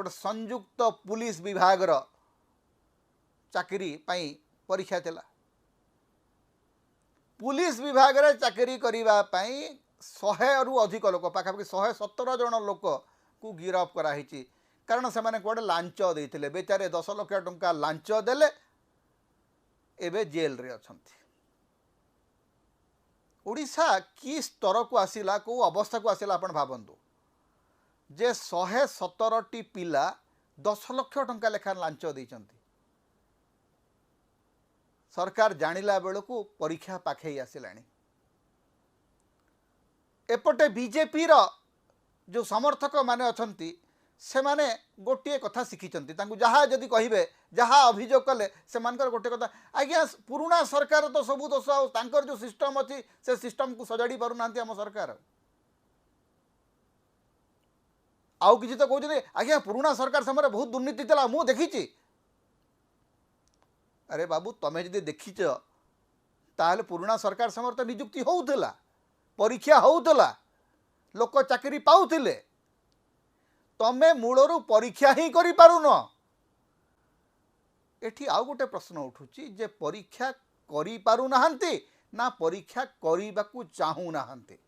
गोटे संयुक्त पुलिस विभाग चाकरी पाई परीक्षा थिला। पुलिस विभाग रे चाकरी करिबा पाई 100 रु अधिक लोक पाखापाखि 117 जन लोक को गिरफ कराही कारण से माने कोडे लांच देइथिले बेचारे 10 लाख टंका लांच देले एबे जेल रे अछंती। ओडिशा की स्तर को आसिला को अवस्था को आसिला आपण भाबंतु जे 117 पिला 10 लाख टंका लेखा लांच देइचंती। सरकार जानिला बेलू परीक्षा पाखे आसिलानी। एपटे बीजेपी रो जो समर्थक माने अछंती से माने गोटे कथा शिखिचंती तांकु जहाँ जदि कहिबे जहाँ अभियोग कले से मानकर गोटे कथा आज्ञा पुराना सरकार तो सबू दोष तांकर जो सिस्टम अच्छी से सिस्टम को सजाड़ी पारु नांती हम सरकार आउ किछि तो कहउछे आज्ञा पुराना सरकार समय बहुत दुर्नीति थला मु देखिछि। अरे बाबू तमें जदि देखिच ताहले पुराना सरकार समय तो नियुक्ति होउथला परीक्षा होउथला लोक चाकरी पाउथिले तमें मूलरू परीक्षा ही करि पारुन। एठी आउ गोटे प्रश्न उठुची जे परीक्षा करि पारु नाहंती ना परीक्षा करिबाकू चाहू नाहंती।